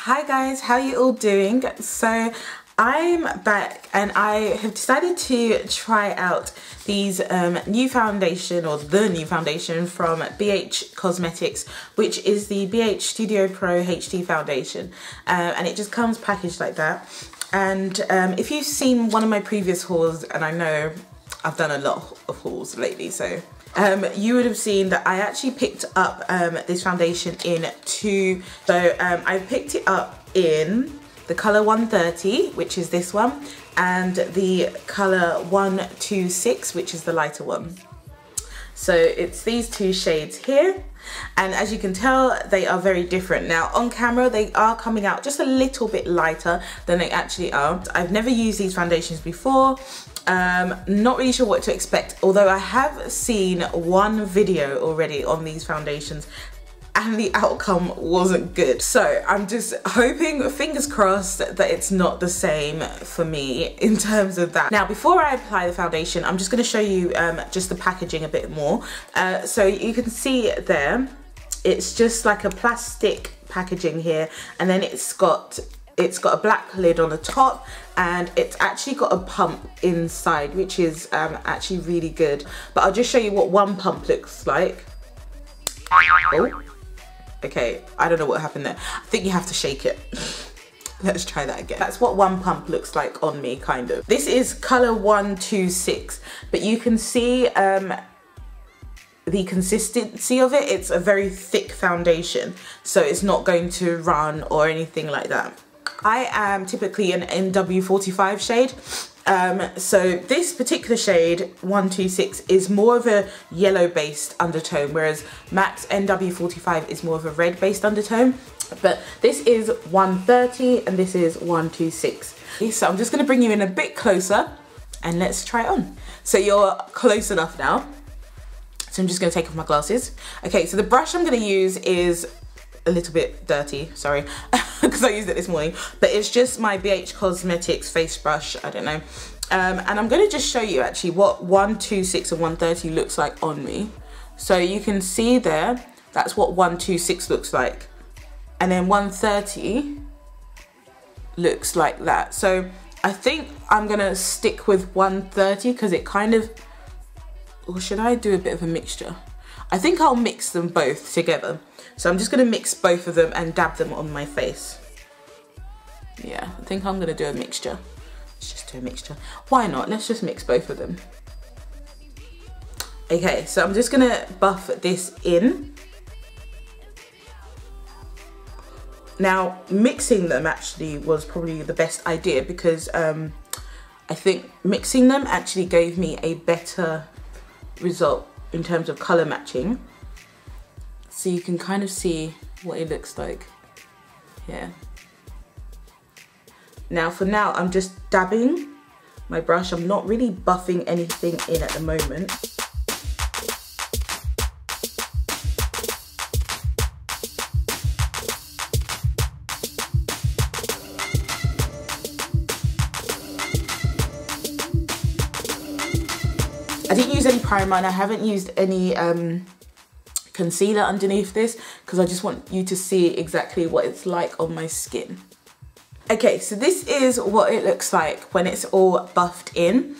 Hi guys, how you all doing? So I'm back and I have decided to try out these new foundation, or the new foundation from BH Cosmetics, which is the BH Studio Pro HD foundation, and it just comes packaged like that. And if you've seen one of my previous hauls, and I know I've done a lot of hauls lately, so you would have seen that I actually picked up this foundation in two. So I picked it up in the colour 130, which is this one, and the colour 126, which is the lighter one. So it's these two shades here, and as you can tell, they are very different. Now on camera they are coming out just a little bit lighter than they actually are. I've never used these foundations before. Not really sure what to expect, although I have seen one video already on these foundations and the outcome wasn't good. So I'm just hoping, fingers crossed, that it's not the same for me in terms of that. Now before I apply the foundation, I'm just going to show you just the packaging a bit more. So you can see it there, it's just like a plastic packaging here, and then it's got a black lid on the top, and it's actually got a pump inside, which is actually really good. But I'll just show you what one pump looks like. Oh, okay, I don't know what happened there. I think you have to shake it. Let's try that again. That's what one pump looks like on me, kind of. This is colour 126, but you can see the consistency of it. It's a very thick foundation, so it's not going to run or anything like that. I am typically an NW45 shade, so this particular shade 126 is more of a yellow based undertone, whereas MAC's NW45 is more of a red based undertone. But this is 130 and this is 126. So I'm just going to bring you in a bit closer and let's try it on. So you're close enough now, so I'm just going to take off my glasses. Okay, so the brush I'm going to use is a little bit dirty, sorry, because I used it this morning, but it's just my BH Cosmetics face brush, I don't know. And I'm going to just show you actually what 126 and 130 looks like on me. So you can see there, that's what 126 looks like, and then 130 looks like that. So I think I'm going to stick with 130 because it kind of, or should I do a bit of a mixture? I think I'll mix them both together. So I'm just going to mix both of them and dab them on my face. Yeah, I think I'm going to do a mixture. Let's just do a mixture. Why not? Let's just mix both of them. Okay, so I'm just going to buff this in. Now, mixing them actually was probably the best idea because I think mixing them actually gave me a better result in terms of colour matching. So you can kind of see what it looks like here. Now for now, I'm just dabbing my brush. I'm not really buffing anything in at the moment. I didn't use any primer and I haven't used any concealer underneath this because I just want you to see exactly what it's like on my skin. Okay, so this is what it looks like when it's all buffed in.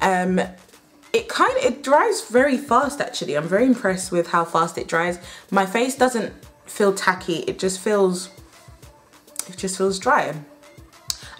It dries very fast actually. I'm very impressed with how fast it dries. My face doesn't feel tacky, it just feels dry.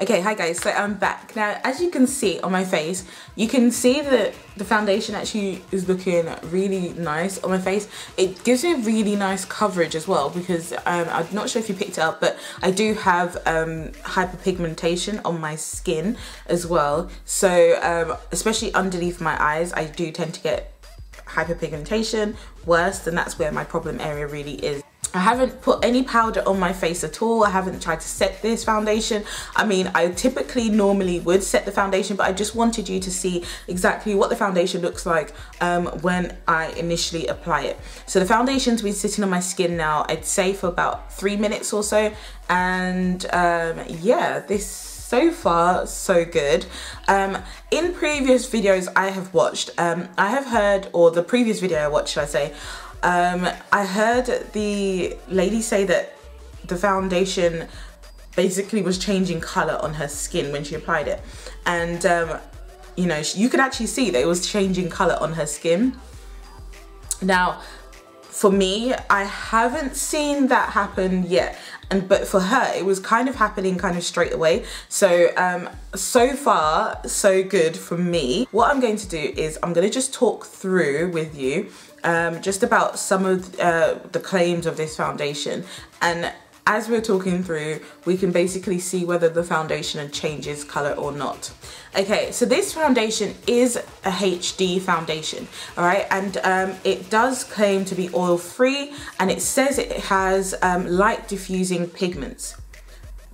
Okay, hi guys, so I'm back. Now, as you can see on my face, you can see that the foundation actually is looking really nice on my face. It gives me really nice coverage as well because I'm not sure if you picked it up, but I do have hyperpigmentation on my skin as well. So especially underneath my eyes, I do tend to get hyperpigmentation worse, and that's where my problem area really is. I haven't put any powder on my face at all. I haven't tried to set this foundation. I mean, I typically normally would set the foundation, but I just wanted you to see exactly what the foundation looks like when I initially apply it. So the foundation's been sitting on my skin now, I'd say for about 3 minutes or so. And yeah, this so far so good. In previous videos I have watched, I have heard, or the previous video I watched, should I say, I heard the lady say that the foundation basically was changing color on her skin when she applied it. And you know, you could actually see that it was changing color on her skin. Now, for me, I haven't seen that happen yet. But for her, it was kind of happening kind of straight away. So, so far, so good for me. What I'm going to do is I'm going to just talk through with you just about some of the claims of this foundation. And as we're talking through, we can basically see whether the foundation changes color or not. Okay, so this foundation is a HD foundation, all right, and it does claim to be oil-free, and it says it has light diffusing pigments,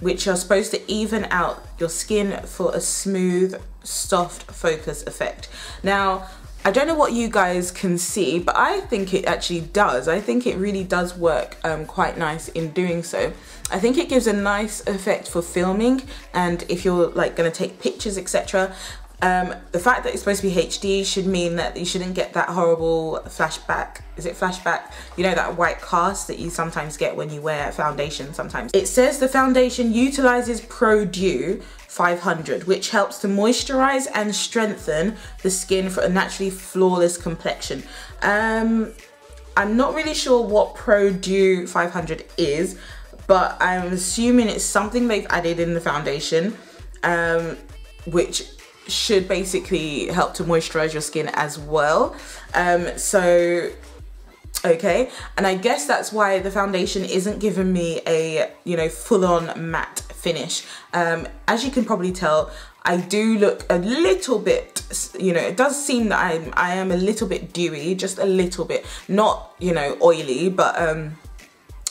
which are supposed to even out your skin for a smooth, soft focus effect. Now, I don't know what you guys can see, but I think it actually does. I think it really does work quite nice in doing so. I think it gives a nice effect for filming, and if you're like gonna take pictures, etc. The fact that it's supposed to be HD should mean that you shouldn't get that horrible flashback. Is it flashback? You know, that white cast that you sometimes get when you wear foundation sometimes. It says the foundation utilizes Pro Dew 500, which helps to moisturize and strengthen the skin for a naturally flawless complexion. I'm not really sure what Pro Dew 500 is, but I'm assuming it's something they've added in the foundation, which should basically help to moisturize your skin as well. So okay, and I guess that's why the foundation isn't giving me a, you know, full-on matte finish. As you can probably tell, I do look a little bit, you know, it does seem that I am a little bit dewy, just a little bit, not, you know, oily, but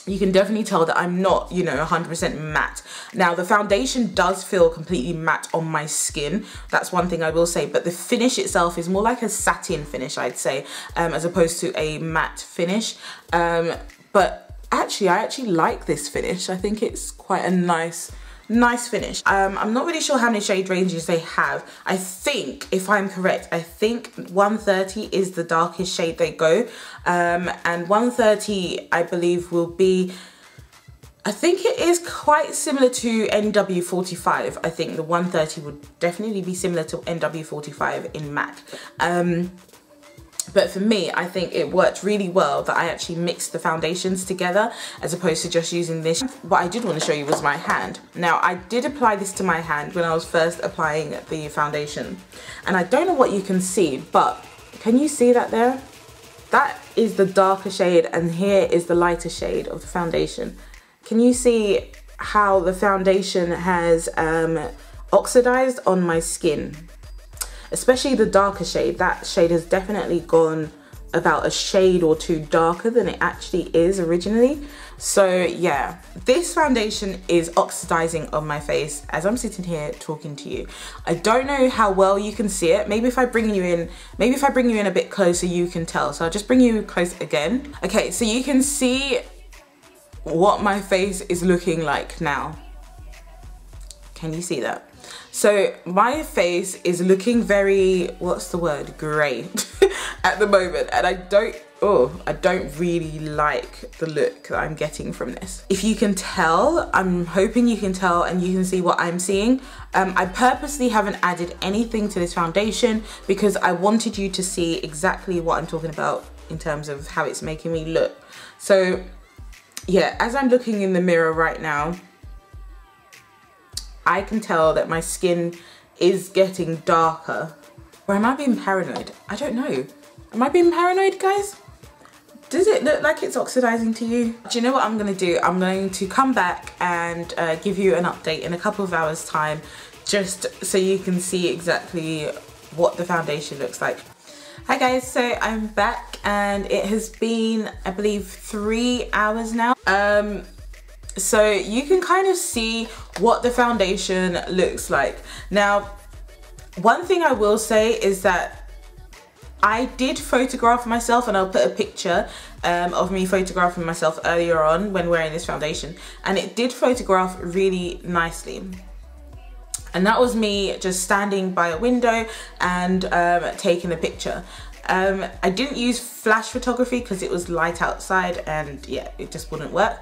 you can definitely tell that I'm not, you know, 100% matte. Now, the foundation does feel completely matte on my skin. That's one thing I will say, but the finish itself is more like a satin finish, I'd say, as opposed to a matte finish. But actually, I actually like this finish. I think it's quite a nice finish. I'm not really sure how many shade ranges they have. I think, if I'm correct, I think 130 is the darkest shade they go. And 130, I believe, will be, I think it is quite similar to NW45. I think the 130 would definitely be similar to NW45 in matte. But for me, I think it worked really well that I actually mixed the foundations together as opposed to just using this. What I did want to show you was my hand. Now, I did apply this to my hand when I was first applying the foundation. And I don't know what you can see, but can you see that there? That is the darker shade, and here is the lighter shade of the foundation. Can you see how the foundation has oxidized on my skin? Especially the darker shade. That shade has definitely gone about a shade or two darker than it actually is originally. So yeah, this foundation is oxidizing on my face as I'm sitting here talking to you. I don't know how well you can see it. Maybe if I bring you in a bit closer, you can tell. So I'll just bring you close again. Okay, so you can see what my face is looking like now. Can you see that? So my face is looking very, what's the word, grey at the moment, and I don't really like the look that I'm getting from this. If you can tell, I'm hoping you can tell and you can see what I'm seeing. I purposely haven't added anything to this foundation because I wanted you to see exactly what I'm talking about in terms of how it's making me look. So yeah, as I'm looking in the mirror right now, I can tell that my skin is getting darker. Or am I being paranoid? I don't know. Am I being paranoid, guys? Does it look like it's oxidizing to you? Do you know what I'm gonna do? I'm going to come back and give you an update in a couple of hours time, just so you can see exactly what the foundation looks like. Hi guys, so I'm back and it has been, I believe, 3 hours now. So you can kind of see what the foundation looks like. Now, one thing I will say is that I did photograph myself, and I'll put a picture of me photographing myself earlier on when wearing this foundation, and it did photograph really nicely. And that was me just standing by a window and taking a picture. I didn't use flash photography because it was light outside and yeah, it just wouldn't work.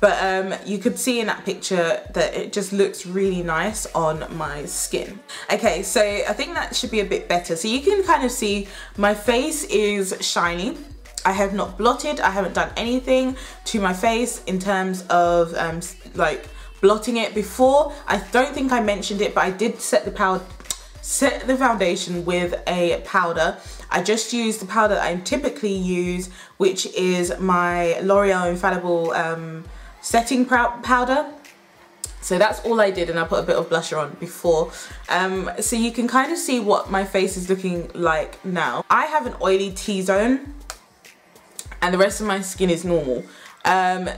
But you could see in that picture that it just looks really nice on my skin. Okay, so I think that should be a bit better. So you can kind of see my face is shiny. I have not blotted, I haven't done anything to my face in terms of like blotting it before. I don't think I mentioned it, but I did set the foundation with a powder. I just used the powder that I typically use, which is my L'Oreal Infallible setting powder. So that's all I did, and I put a bit of blusher on before. So you can kind of see what my face is looking like now. I have an oily T-zone and the rest of my skin is normal.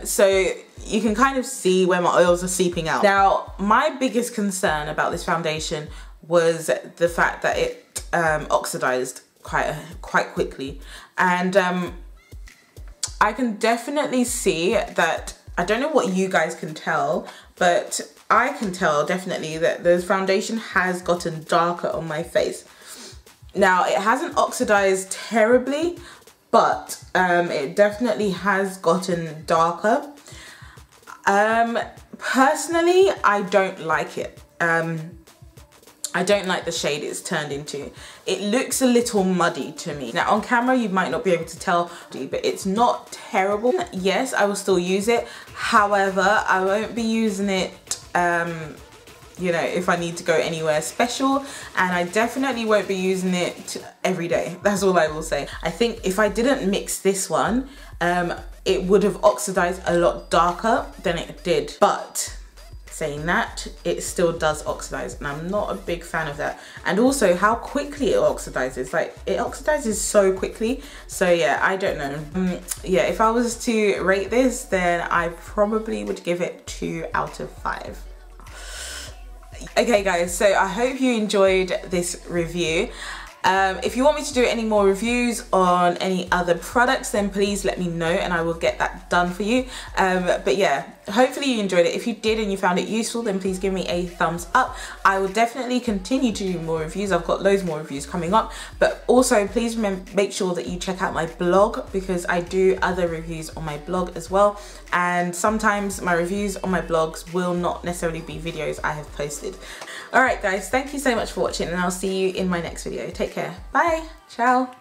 So you can kind of see where my oils are seeping out. Now, my biggest concern about this foundation was the fact that it oxidized quite quickly. And I can definitely see that, I don't know what you guys can tell, but I can tell definitely that the foundation has gotten darker on my face. Now, it hasn't oxidized terribly, but it definitely has gotten darker. Personally, I don't like it. I don't like the shade it's turned into. It looks a little muddy to me. Now on camera you might not be able to tell, but it's not terrible. Yes, I will still use it. However, I won't be using it you know, if I need to go anywhere special, and I definitely won't be using it every day. That's all I will say. I think if I didn't mix this one, it would have oxidized a lot darker than it did. But saying that, it still does oxidize, and I'm not a big fan of that. And also how quickly it oxidizes, like it oxidizes so quickly. So yeah, I don't know. Yeah, if I was to rate this, then I probably would give it 2 out of 5. Okay guys, so I hope you enjoyed this review. If you want me to do any more reviews on any other products, then please let me know and I will get that done for you. But yeah, hopefully you enjoyed it. If you did and you found it useful, then please give me a thumbs up. I will definitely continue to do more reviews. I've got loads more reviews coming up, but also please make sure that you check out my blog, because I do other reviews on my blog as well. And sometimes my reviews on my blogs will not necessarily be videos I have posted. Alright guys, thank you so much for watching, and I'll see you in my next video. Take care. Bye. Ciao.